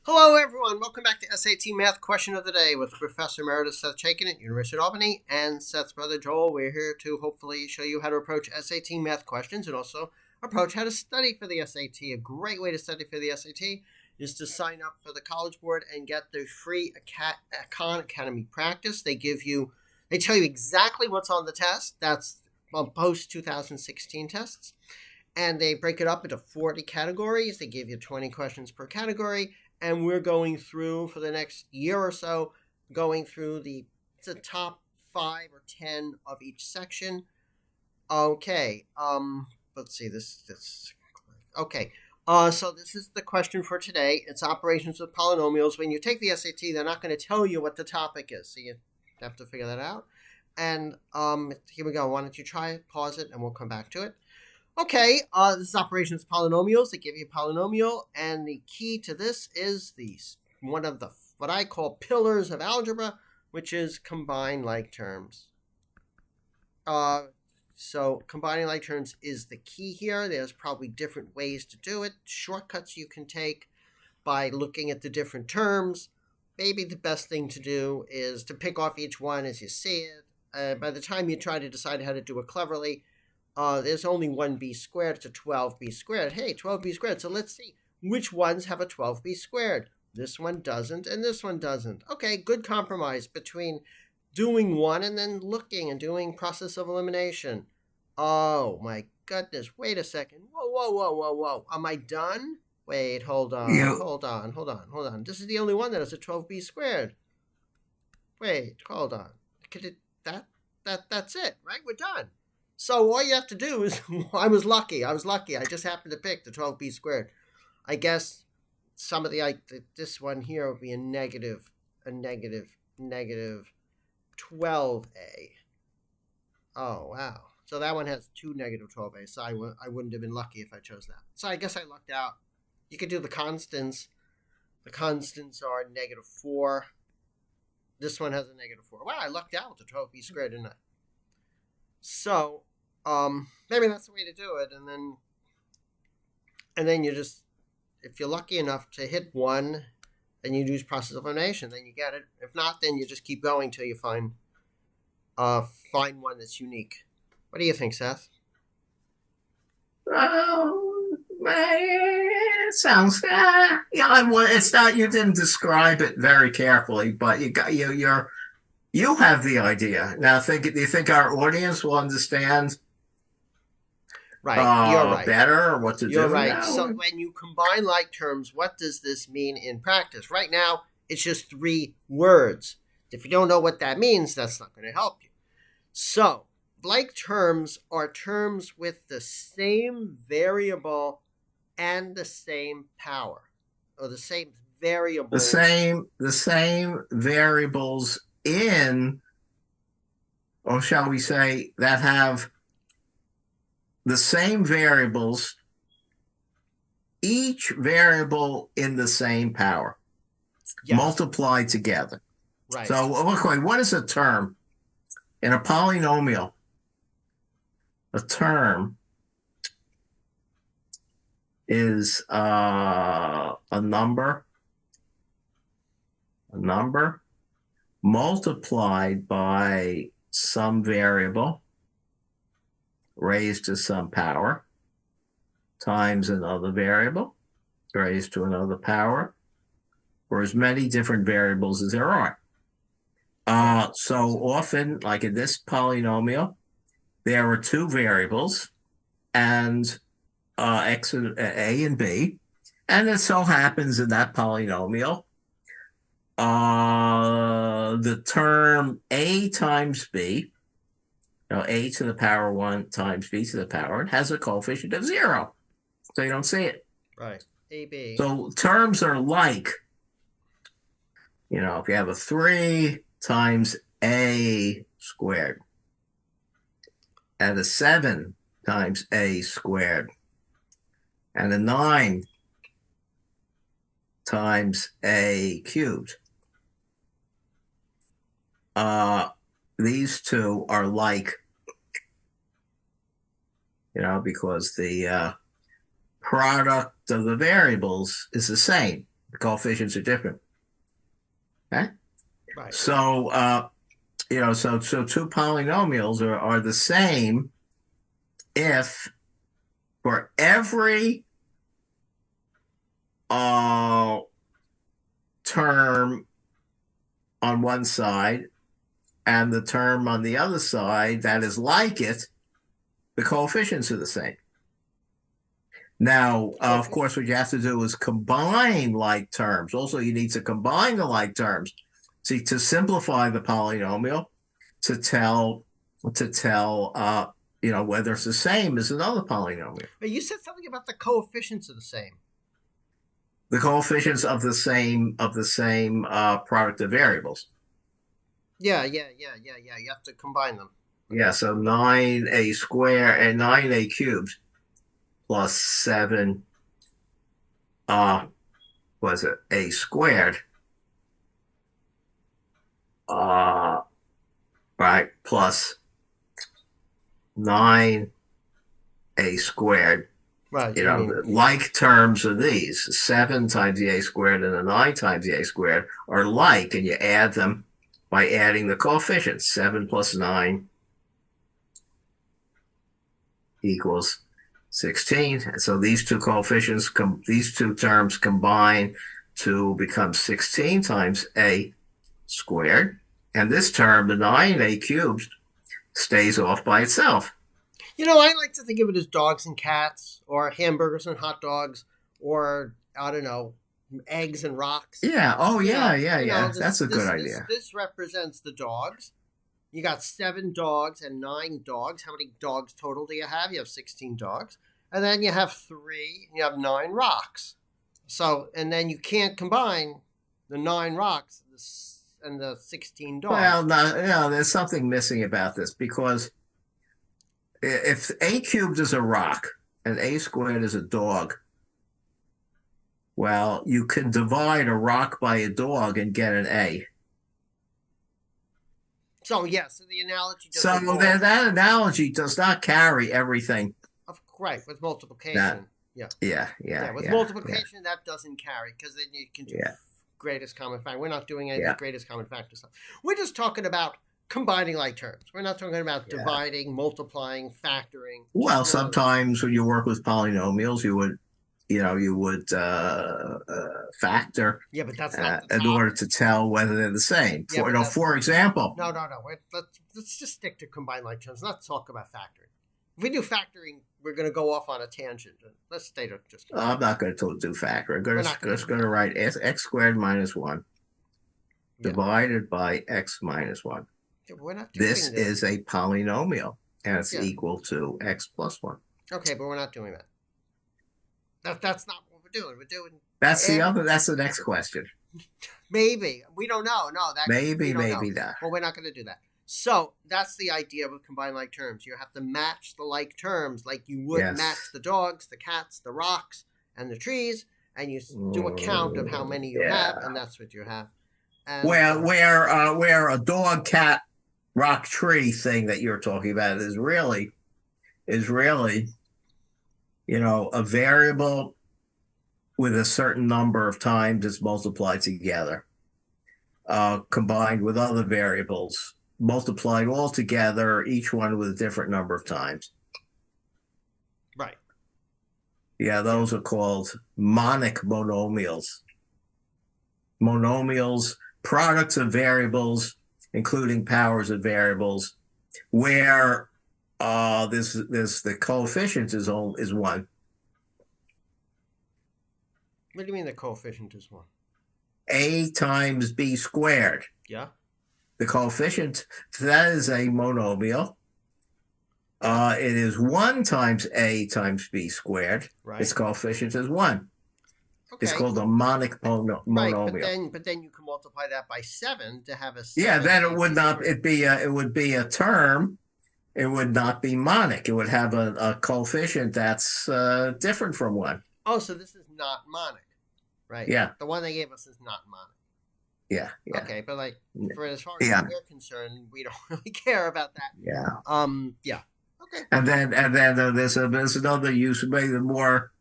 Hello, everyone. Welcome back to SAT Math Question of the Day with Professor Emeritus Seth Chaiken at University of Albany and Seth's brother Joel. We're here to hopefully show you how to approach SAT math questions and also approach how to study for the SAT. A great way to study for the SAT is to sign up for the College Board and get the free Khan Academy practice. They tell you exactly what's on the test. That's post 2016 tests. And they break it up into 40 categories. They give you 20 questions per category. And we're going through, for the next year or so, going through the top 5 or 10 of each section. Okay, let's see, okay. So this is the question for today. It's operations with polynomials. When you take the SAT, they're not going to tell you what the topic is, so you have to figure that out. And here we go. Why don't you try it, pause it, and we'll come back to it. Okay, this is operations polynomials. They give you a polynomial, and the key to this is one of the what I call pillars of algebra, which is combine like terms. So combining like terms is the key here. There's probably different ways to do it, shortcuts you can take by looking at the different terms. Maybe the best thing to do is to pick off each one as you see it. By the time you try to decide how to do it cleverly, there's only 1b squared. It's a 12b squared. Hey, 12b squared. So let's see which ones have a 12b squared. This one doesn't, and this one doesn't. Okay, good compromise between doing one and then looking and doing process of elimination. Oh, my goodness. Wait a second. Whoa. Am I done? Wait, hold on. This is the only one that has a 12b squared. Wait, hold on. That's it, right? We're done. So all you have to do is, I was lucky. I just happened to pick the 12b squared. I guess some of this one here would be a negative 12a. Oh, wow. So that one has two negative 12a. So I wouldn't have been lucky if I chose that. So I guess I lucked out. You could do the constants. The constants are -4. This one has a -4. Wow, I lucked out with the 12b squared, didn't I? So, maybe that's the way to do it, and then you just, if you're lucky enough to hit one, then you use process of elimination, then you get it. If not, then you just keep going till you find one that's unique. What do you think, Seth? It sounds, yeah. It's not. You didn't describe it very carefully, but you have the idea. Now, do you think our audience will understand Right, you're right. better or what to You're do? right. Now? So when you combine like terms, what does this mean in practice? Right now, it's just 3 words. If you don't know what that means, that's not going to help you. So, like terms are terms with the same variable and the same power, or the same variables. The same variables in, or shall we say, that have the same variables, each variable in the same power, Yes. multiplied together. Right. So, what is a term? In a polynomial, a term is a number multiplied by some variable raised to some power times another variable raised to another power, or as many different variables as there are. So often, like in this polynomial, there are 2 variables, and x and a and b, and it so happens in that polynomial, the term a times b, a to the power 1 times b to the power, it has a coefficient of 0, so you don't see it. Right. AB. So terms are like, if you have a 3 times a squared and a 7 times a squared and a 9 times a cubed. These two are like, because the product of the variables is the same. The coefficients are different. Okay? Right. So, so two polynomials are the same if for every term on one side and the term on the other side that is like it, the coefficients are the same. Now, of course, what you have to do is combine like terms. Also, you need to combine the like terms to simplify the polynomial to tell whether it's the same as another polynomial. But you said something about the coefficients are the same. The coefficients of the same product of variables. Yeah. You have to combine them. Yeah, so 9a squared and 9a cubed plus 7 was it a squared right, plus 9a squared. Right. Like terms of these 7 times the a squared and the 9 times the a squared are like, and you add them by adding the coefficients. 7 plus 9 equals 16. And so these two coefficients, these two terms combine to become 16 times a squared. And this term, the 9a cubed, stays off by itself. I like to think of it as dogs and cats, or hamburgers and hot dogs, or, I don't know, eggs and rocks. Yeah. Oh, yeah. That's a good idea. This represents the dogs. You got 7 dogs and 9 dogs. How many dogs total do you have? You have 16 dogs. And then you have 3, and you have 9 rocks. So, and then you can't combine the 9 rocks and the 16 dogs. Well, no, there's something missing about this, because if a cubed is a rock and a squared is a dog, well, you can divide a rock by a dog and get an a. So the analogy does that analogy does not carry everything. Right, with multiplication. With multiplication, that doesn't carry, because then you can do greatest common factor. We're not doing any greatest common factor stuff. We're just talking about combining like terms. We're not talking about dividing, multiplying, factoring. Well, sometimes when you work with polynomials, you would factor. Yeah, but that's not in order to tell whether they're the same. For example. No. Let's just stick to combined like terms. Let's talk about factoring. If we do factoring, we're going to go off on a tangent. Let's stay to just. I'm not going to do factoring. I'm just going to write x squared minus 1 divided by x minus 1. We're not doing this is a polynomial, and it's equal to x plus 1. Okay, but we're not doing that. That's not what we're doing. We're doing. That's the next question. Maybe. We don't know. No, maybe not. Well, we're not going to do that. So that's the idea with combined like terms. You have to match the like terms like you would match the dogs, the cats, the rocks, and the trees, and you do a count of how many you have, and that's what you have. And, where a dog, cat, rock, tree thing that you're talking about is really, a variable with a certain number of times it's multiplied together, combined with other variables, multiplied all together, each one with a different number of times. Right. Yeah, those are called monic monomials. Monomials, products of variables, including powers of variables, where the coefficient is 1. What do you mean the coefficient is 1? A times b squared. Yeah. The coefficient, that is a monomial. It is 1 times a times b squared. Right. Its coefficient is 1. Okay. It's called a monic monomial. Right, but then you can multiply that by 7 to have a 7. Yeah, then it would not. It would be a term. It would not be monic. It would have a coefficient that's different from 1. Oh, so this is not monic, right? Yeah. The one they gave us is not monic. Yeah. Okay, but for as far as we're concerned, we don't really care about that. Yeah. Yeah. Okay. And then there's another use, maybe the more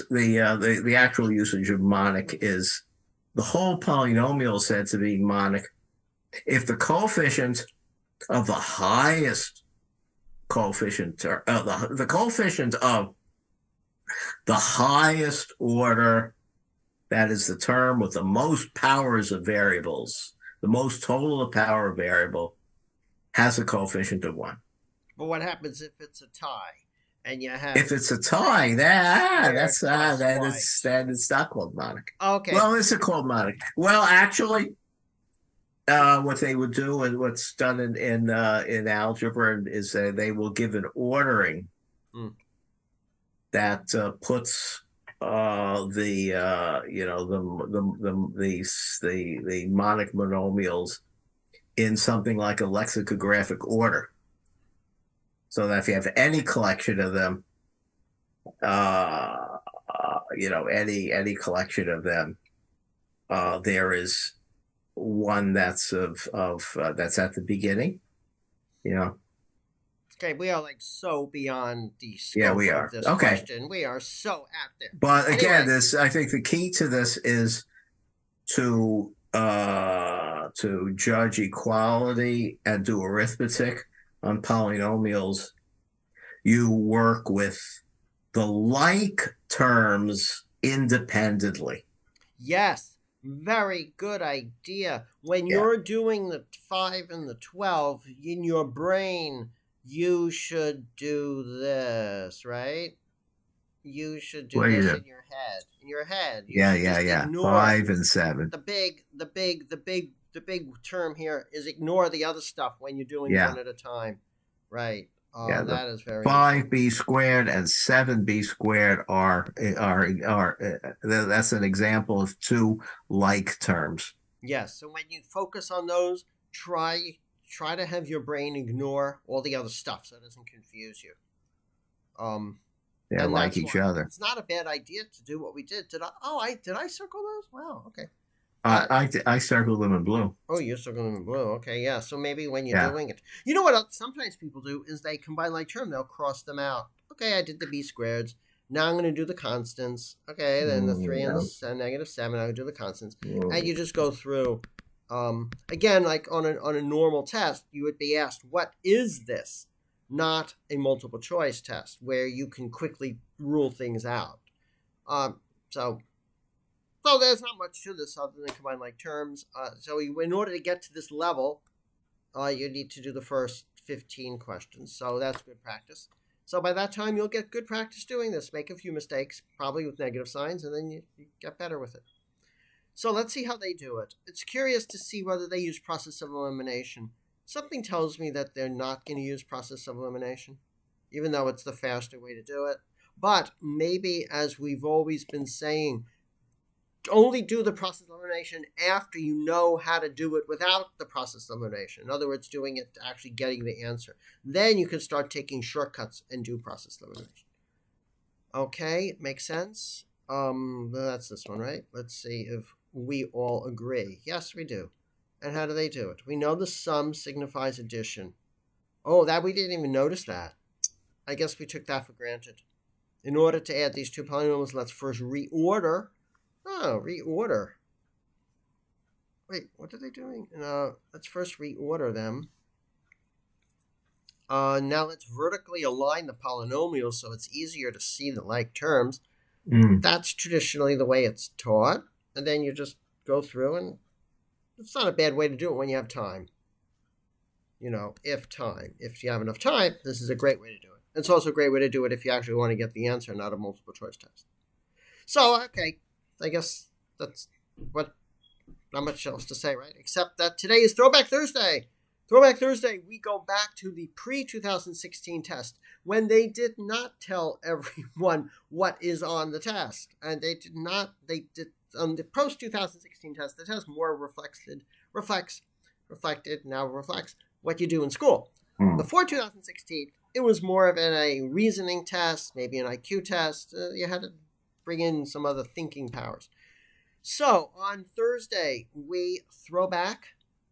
The actual usage of monic is the whole polynomial is said to be monic if the coefficient of the highest coefficient, or the coefficient of the highest order, that is the term with the most powers of variables, the most total of power of variable, has a coefficient of 1. But what happens if it's a tie and you have If it's a tie, that's plus that is not called monic. Okay. Well, it's called monic. Well, actually, what they would do and what's done in algebra is they will give an ordering that puts the monic monomials in something like a lexicographic order, so that if you have any collection of them, any collection of them, there is one that's that's at the beginning, Okay, we are like so beyond the scope of this question. We are so out there. But again, I think the key to this is to judge equality and do arithmetic on polynomials. You work with the like terms independently. Yes. Very good idea. When you're doing the 5 and the 12 in your brain, you should do this, right? You should do this in your head. In your head. Yeah. 5 and 7. The big term here is ignore the other stuff when you're doing one at a time. Right. That is very 5b squared and 7b squared are that's an example of two like terms. Yes. So when you focus on those, try to have your brain ignore all the other stuff so it doesn't confuse you. They're like each other. It's not a bad idea to do what we did. Did I circle those? Wow. Okay. I circled them in blue. Oh, you're circling them in blue. Okay, yeah. So maybe when you're doing it, you know what sometimes people do is they combine like term. They'll cross them out. Okay, I did the b squareds. Now I'm going to do the constants. Okay, then the 3 and the negative 7. I would do the constants, and you just go through. Again, like on a normal test, you would be asked, "What is this?" Not a multiple choice test where you can quickly rule things out. So there's not much to this other than combine like terms. So in order to get to this level, you need to do the first 15 questions. So that's good practice. So by that time, you'll get good practice doing this. Make a few mistakes, probably with negative signs, and then you get better with it. So let's see how they do it. It's curious to see whether they use process of elimination. Something tells me that they're not going to use process of elimination, even though it's the faster way to do it. But maybe, as we've always been saying, only do the process of elimination after you know how to do it without the process of elimination. In other words, doing it, actually getting the answer. Then you can start taking shortcuts and do process of elimination. Okay, makes sense? That's this one, right? Let's see if we all agree. Yes, we do. And how do they do it? We know the sum signifies addition. Oh, that we didn't even notice that. I guess we took that for granted. In order to add these two polynomials, let's first reorder. Oh, reorder. Wait, what are they doing? Let's first reorder them. Now let's vertically align the polynomials so it's easier to see the like terms. That's traditionally the way it's taught. And then you just go through, and it's not a bad way to do it when you have time. If you have enough time, this is a great way to do it. It's also a great way to do it if you actually want to get the answer, not a multiple choice test. So, okay, I guess that's not much else to say, right? Except that today is Throwback Thursday. Throwback Thursday, we go back to the pre-2016 test when they did not tell everyone what is on the test. And they did the post-2016 test, the test more reflects what you do in school. Before 2016, it was more of a reasoning test, maybe an IQ test. You had to bring in some other thinking powers. So on Thursday, we throw back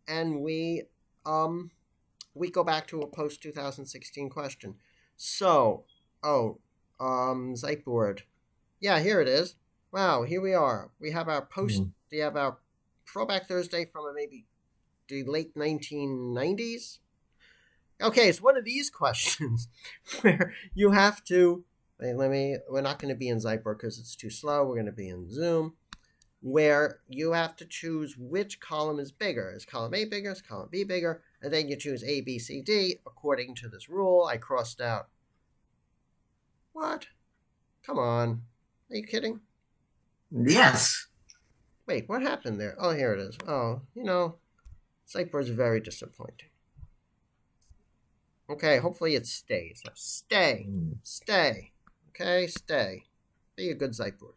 and we go back to a post-2016 question. So, Zeitboard. Yeah, here it is. Wow, here we are. We have our Hmm. we have our Throwback Thursday from maybe the late 1990s. Okay, it's one of these questions where you have to. Wait, we're not going to be in Zyper because it's too slow. We're going to be in Zoom, where you have to choose which column is bigger. Is column A bigger? Is column B bigger? And then you choose A, B, C, D according to this rule. I crossed out. What? Come on. Are you kidding? Yes. Wait, what happened there? Oh, here it is. Oh, Zyper is very disappointing. Okay, hopefully it stays. Now stay. Hmm. Stay. Okay, stay. Be a good Zyper.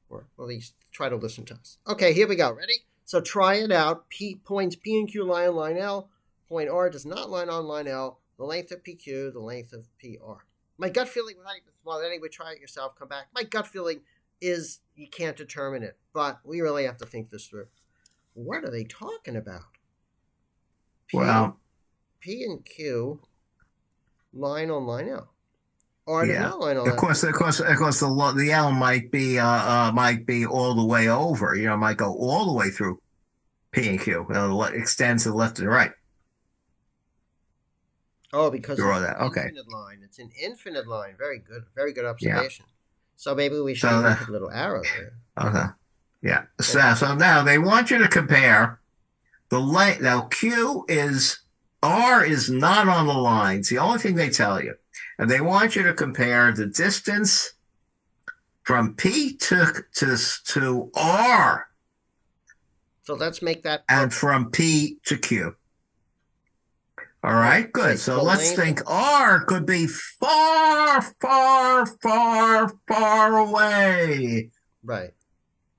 Or at least try to listen to us. Okay, here we go. Ready? So try it out. Points P and Q lie on line L. Point R does not line on line L. The length of PQ, the length of PR. My gut feeling, well, anyway, try it yourself, come back. My gut feeling is you can't determine it, but we really have to think this through. What are they talking about? Well, P and Q line on line L. R does yeah. not line on Of L. course, the L might be all the way over. Might go all the way through P and Q. Extends to the left and right. Oh, because Draw it's that. an Okay. infinite line. It's an infinite line. Very good. Very good Yeah. observation. So maybe we should So even put a little arrow there. okay. Yeah. So now they want you to compare the length. Now R is not on the line. It's the only thing they tell you, and they want you to compare the distance from P to R, So let's make that and from P to Q. All right, good. Wait, So the let's length- think R could be far, far, far, far away. right.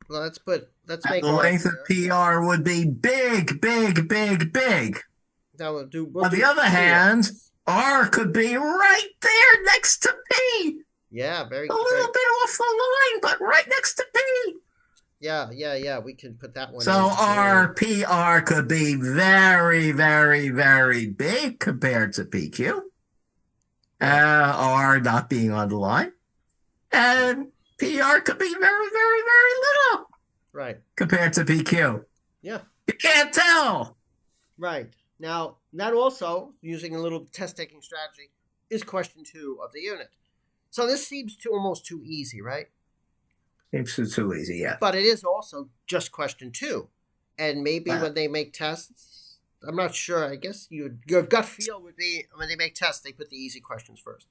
Well, let's And make the R length of here. PR would be big, big, big, big. Now On the other hand, R could be right there next to P. yeah, very A little bit off the line, but right next to P. Yeah. We can put that one. So in. PR could be very, very, very big compared to PQ. R not being on the line. And PR could be very, very, very little. Right. Compared to PQ. Yeah. You can't tell. Right. Now, that also, using a little test-taking strategy, is question 2 of the unit. So this seems almost too easy, right? It's too easy, yeah. But it is also just question 2. And maybe when they make tests, I'm not sure. I guess your gut feel would be when they make tests, they put the easy questions first.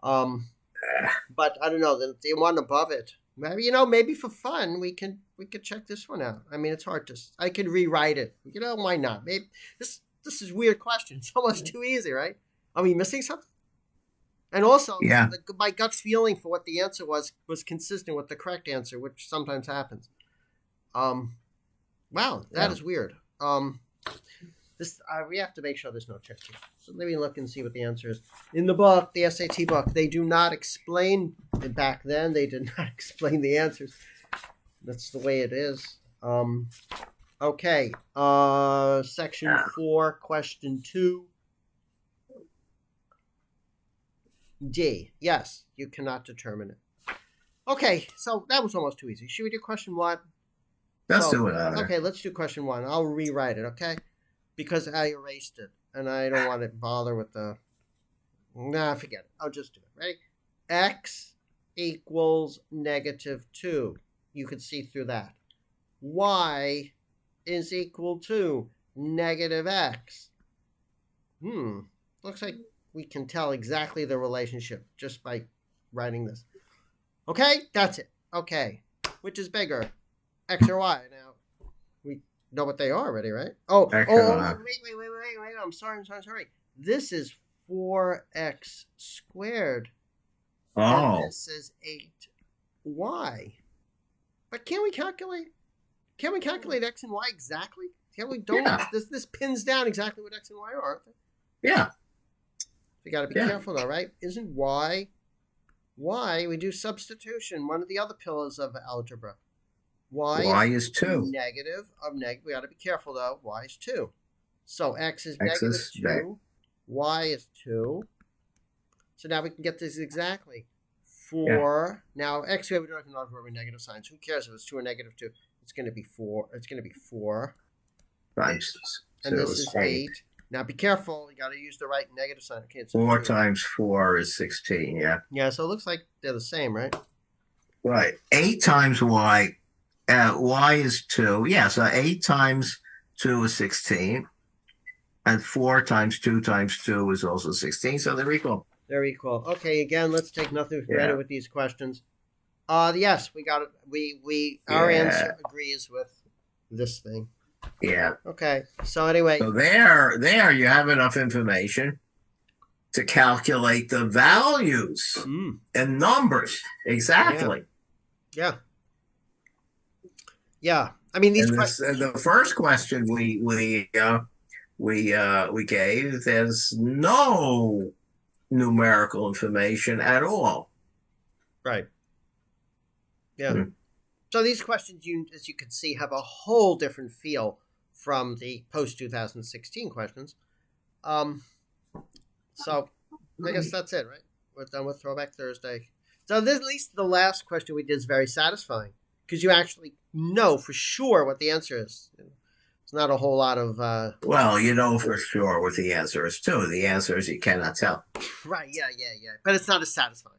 But I don't know. The one above it, maybe for fun, we could check this one out. I mean, it's hard to. I could rewrite it. Why not? Maybe this is a weird question. It's almost too easy, right? Are we missing something? And also, my gut feeling for what the answer was consistent with the correct answer, which sometimes happens. Wow, that is weird. We have to make sure there's no trick here. So let me look and see what the answer is. In the book, the SAT book, they do not explain. Back then, they did not explain the answers. That's the way it is. Okay. Section 4, question 2. D. Yes, you cannot determine it. Okay, so that was almost too easy. Should we do question 1? Let's do it. Okay, let's do question 1. I'll rewrite it, okay? Because I erased it, and I don't want to bother with the... Nah, forget it. I'll just do it. Ready? X equals -2. You can see through that. Y is equal to -x. Looks like we can tell exactly the relationship just by writing this. Okay, that's it. Okay, which is bigger, X or Y? Now, we know what they are already, right? Wait. I'm sorry. This is 4x squared. Oh. And this is 8y. But can we calculate X and Y exactly? This pins down exactly what X and Y are, aren't they? Yeah. You got to be careful, though, right? Isn't Y? We do substitution, one of the other pillars of algebra. Y is 2. Negative of negative. We got to be careful, though. Y is 2. So X is -2. Y is 2. So now we can get this exactly. Yeah. 4. Now, actually, we don't have to know if we're negative signs. Who cares if it's 2 or negative 2? It's going to be 4. It's going to be 4. Times And 2 this is is 8. 8. Now, be careful. You got to use the right negative sign. Okay, it's 4 2. times 4 is 16, yeah. Yeah, so it looks like they're the same, right? Right. 8 times y. Y is 2. Yeah, so 8 times 2 is 16. And 4 times 2 times 2 is also 16. So they're equal. They're equal. Okay, again, let's take nothing for granted Yeah. with these questions. Yes, we got it. Our Yeah. answer agrees with this thing. Yeah. Okay. So anyway, So there you have enough information to calculate the values and numbers. Exactly. Yeah. I mean, these questions. The first question we gave, there's no numerical information at all. Right. Yeah. So these questions, as you can see, have a whole different feel from the post 2016 questions. So I guess that's it, right? We're done with Throwback Thursday. So at least the last question we did is very satisfying because you actually know for sure what the answer is. It's not a whole lot of. Well, you know for sure what the answer is too. The answer is you cannot tell. Right. Yeah. But it's not as satisfying.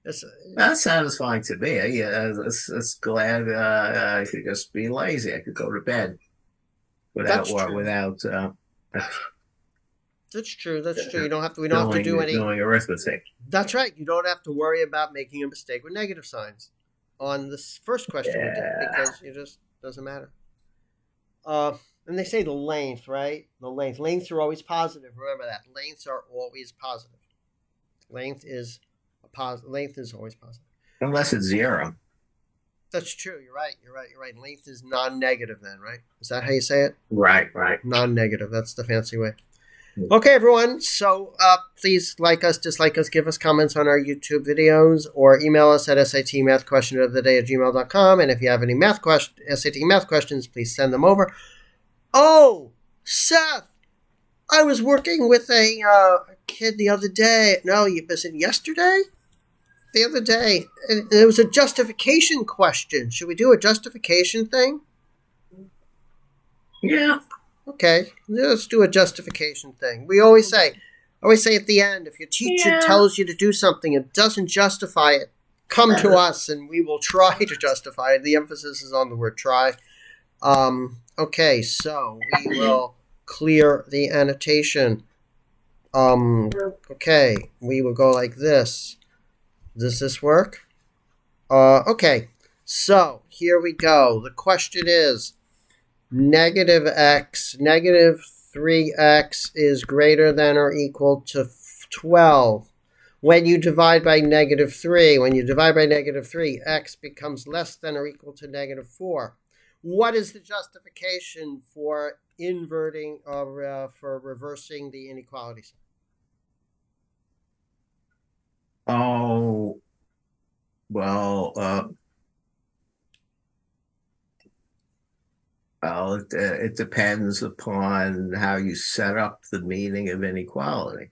That's satisfying to me. Yeah, it's glad I could just be lazy. I could go to bed without That's true. You don't have to. We don't have to do any doing arithmetic. That's right. You don't have to worry about making a mistake with negative signs on this first question we did because it just doesn't matter. And they say the length, right? Lengths are always positive. Remember that. Lengths are always positive. Length is always positive. Unless it's 0. That's true. You're right. Length is non-negative then, right? Is that how you say it? Right. Non-negative. That's the fancy way. Okay, everyone. So please like us, dislike us, give us comments on our YouTube videos, or email us at satmathquestionoftheday@gmail.com. And if you have any SAT math questions, please send them over. Oh, Seth, I was working with a kid the other day. No, was it yesterday? The other day. And it was a justification question. Should we do a justification thing? Yeah. Okay, let's do a justification thing. We always say at the end, if your teacher tells you to do something and doesn't justify it, come to us and we will try to justify it. The emphasis is on the word try. Okay, so we will clear the annotation. Okay, we will go like this. Does this work? Okay, so here we go. The question is, negative 3x is greater than or equal to 12. When you divide by negative 3, x becomes less than or equal to negative 4. What is the justification for inverting or for reversing the inequality sign? Oh, well, it depends upon how you set up the meaning of inequality.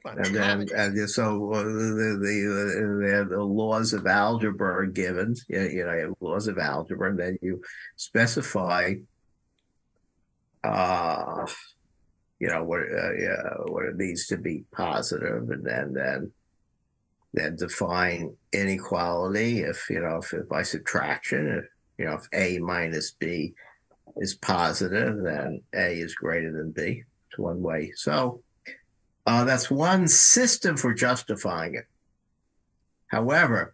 And so the laws of algebra are given. You have laws of algebra, and then you specify, what it needs to be positive, and then define inequality. If by subtraction, if A minus B is positive, then A is greater than B. It's one way. So that's one system for justifying it. However,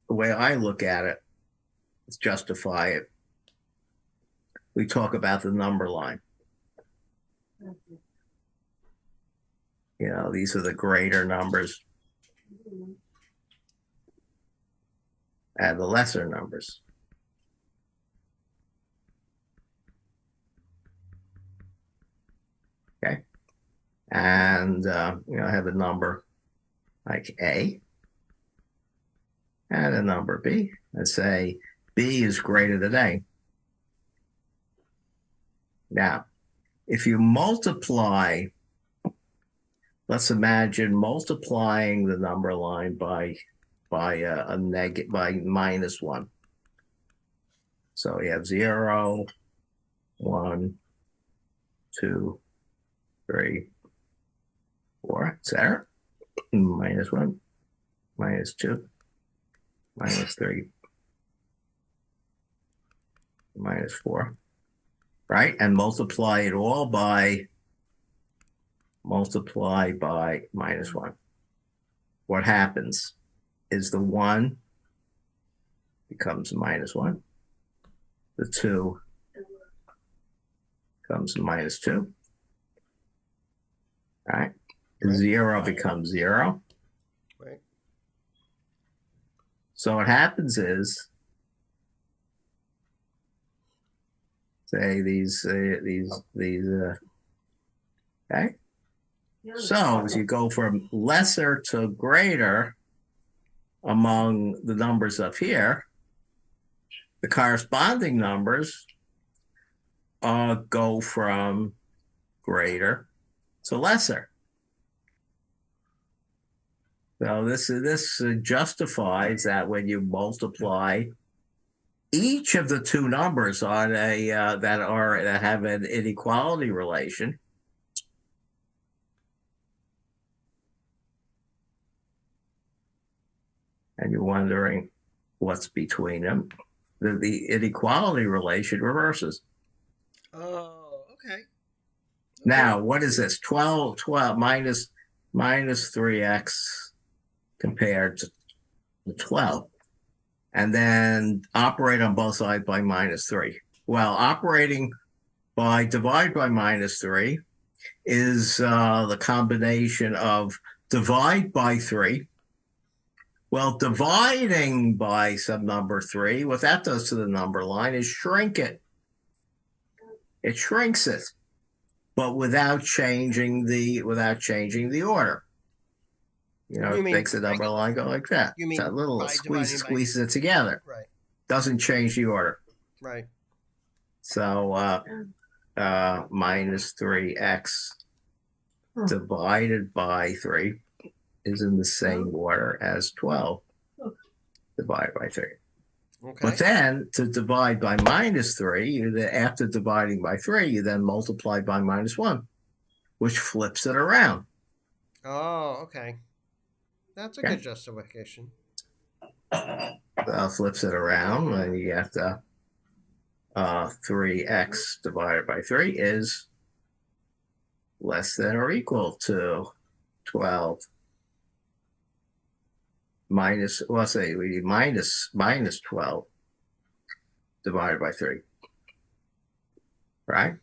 the way I look at it, is justify it. We talk about the number line. These are the greater numbers and the lesser numbers. Okay. And, I have a number like A and a number B. Let's say B is greater than A. Now, if you multiply let's imagine multiplying the number line by -1. So we have 0, 1, 2, 3, 4, etc. -1, -2, -3, -4, right? And multiply it all by -1. What happens is the 1 becomes -1. The 2 becomes -2. Right? The 0 becomes 0. Right. So what happens is, say these, okay? So as you go from lesser to greater among the numbers up here, the corresponding numbers go from greater to lesser. So this justifies that when you multiply each of the two numbers on a that have an inequality relation, and you're wondering what's between them, the inequality relation reverses. Oh, okay. Now, what is this? 12 minus 3x compared to 12. And then operate on both sides by -3. Well, operating by divide by -3 is the combination of divide by 3. Well, dividing by some number 3, what that does to the number line is shrink it. It shrinks it, but without changing the order. You know, it makes the number line go like that. You mean that little squeezes it together. Right. Doesn't change the order. Right. So -3x divided by 3 is in the same order as 12 divided by 3. Okay. But then to divide by -3, after dividing by 3, you then multiply by -1, which flips it around. Oh, okay. That's a good justification. Flips it around, and you have to 3x divided by 3 is less than or equal to 12 minus, well, say we need minus 12 divided by 3, right?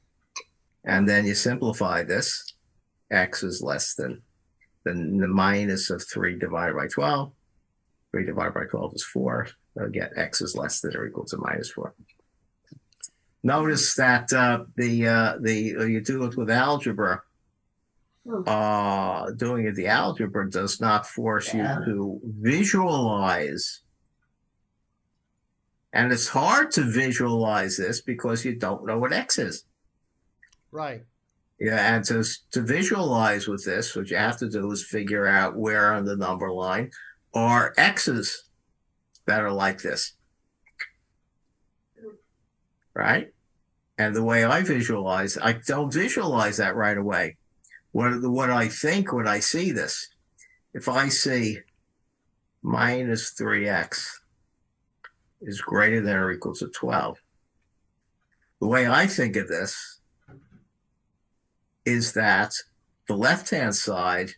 And then you simplify this. X is less than the minus of 3 divided by 12. 3 divided by 12 is 4. So again, x is less than or equal to -4. Notice that you do it with algebra. Doing it the algebra does not force you to visualize. And it's hard to visualize this because you don't know what x is. Right. Yeah, and to visualize with this, what you have to do is figure out where on the number line are x's that are like this, right? And the way I visualize, I don't visualize that right away. What I think when I see this, if I see -3x is greater than or equal to 12, the way I think of this is that the left-hand side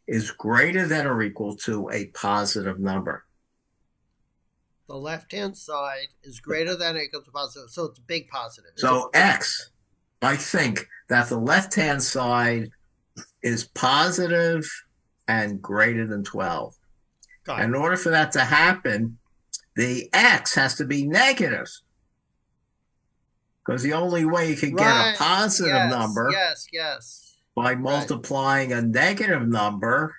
is greater than or equal to a positive number. The left-hand side is greater than or equal to positive, so it's a big positive. So x, I think that the left-hand side is positive and greater than 12. And in order for that to happen, the x has to be negative. Because the only way you can get a positive number by multiplying a negative number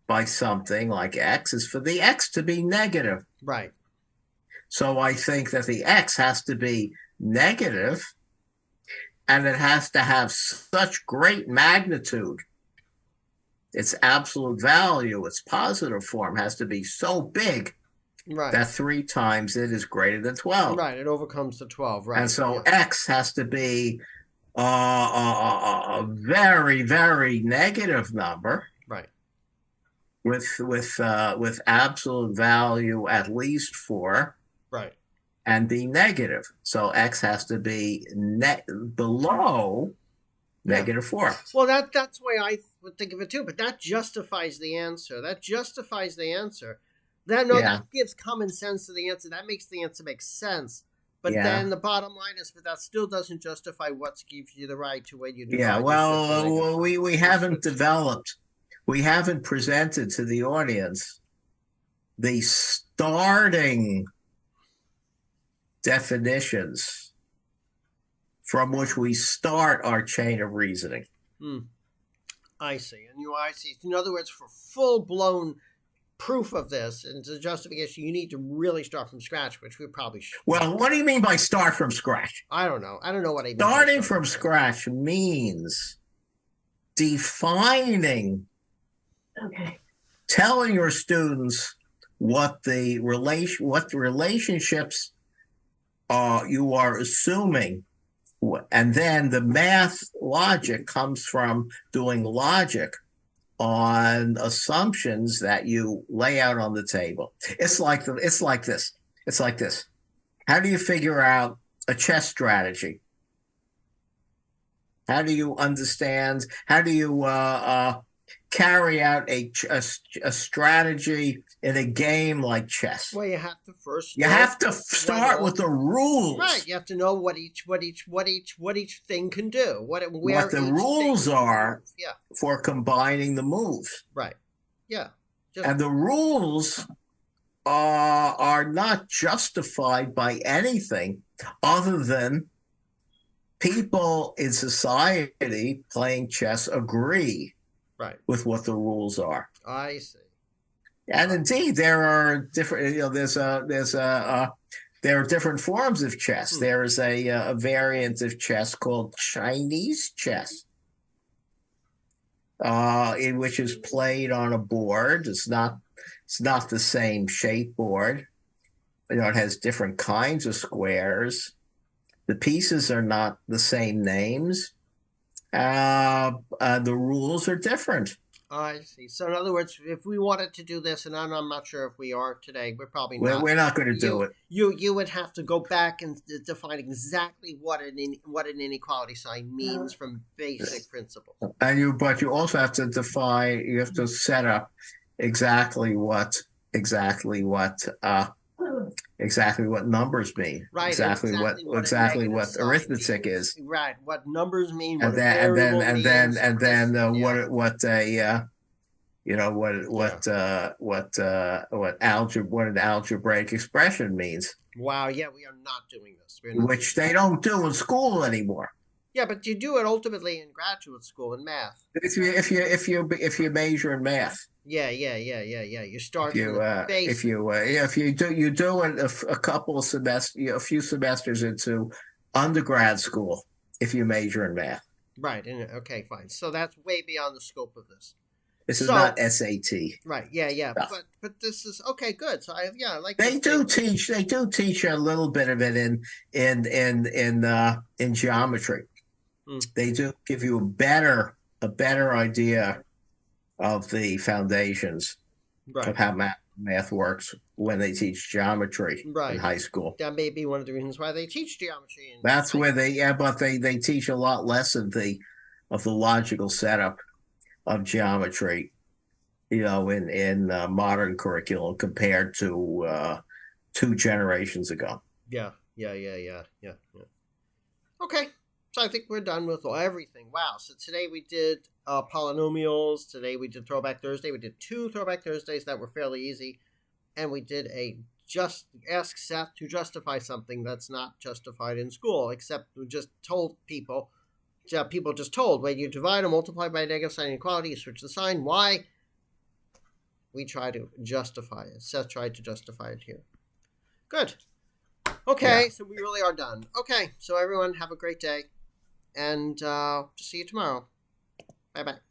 by something like x is for the x to be negative. Right. So I think that the x has to be negative, and it has to have such great magnitude its absolute value, its positive form, has to be so big Right. that 3 times it is greater than 12. Right. It overcomes the 12. Right. And so x has to be a very, very negative number. Right. With absolute value at least 4. Right. And be negative. So x has to be below -4. Well, that's the way I would think of it too. But that justifies the answer. That gives common sense to the answer. That makes the answer make sense. But then the bottom line is, but that still doesn't justify what gives you the right to when you do. Yeah. Well, we haven't developed. We haven't presented to the audience the starting definitions from which we start our chain of reasoning. I see. I see. In other words, for full-blown proof of this and the justification, you need to really start from scratch, which we probably should. Well, what do you mean by start from scratch? I don't know. I don't know what I mean. Starting from scratch means defining, telling your students what the relationships you are assuming, and then the math logic comes from doing logic on assumptions that you lay out on the table. It's like this. How do you figure out a chess strategy? How do you understand? How do you carry out a strategy in a game like chess? Well, you have to first. You have to start with the rules. Right. You have to know what each thing can do. What the rules are for combining the moves. Right. Yeah. And the rules are not justified by anything other than people in society playing chess agree with what the rules are. I see. And indeed, there are different. There are different forms of chess. There is a variant of chess called Chinese chess, in which is played on a board. It's not the same shape board. It has different kinds of squares. The pieces are not the same names. The rules are different. I see. So in other words, if we wanted to do this, and I'm not sure if we are today, we're probably not. We're not going to do it. You would have to go back and define exactly what an inequality sign means from basic principles. But you also have to define. You have to set up exactly what numbers mean. Right. Exactly what arithmetic is. Right. What numbers mean. What an algebraic expression means. Wow. Yeah, we are not doing this. Which they don't do in school anymore. Yeah, but you do it ultimately in graduate school in math. If you major in math. Yeah. You start if you do it a couple of semesters, a few semesters into undergrad school, if you major in math. Right. Okay, fine. So that's way beyond the scope of this. This is not SAT. Right. Yeah. But this is okay. Good. So I like. They do teach a little bit of it in geometry. They do give you a better idea of the foundations of how math works when they teach geometry in high school. That may be one of the reasons why they teach geometry. That's where they teach a lot less of the logical setup of geometry, in modern curriculum compared to 2 generations ago. Yeah. Okay. So I think we're done with everything. Wow. So today we did polynomials. Today we did Throwback Thursday. We did 2 Throwback Thursdays that were fairly easy. And we did a just ask Seth to justify something that's not justified in school, except we just told people just told when you divide or multiply by a negative sign inequality, you switch the sign. Why? We try to justify it. Seth tried to justify it here. Good. Okay, so we really are done. Okay, so everyone have a great day. And see you tomorrow. Bye-bye.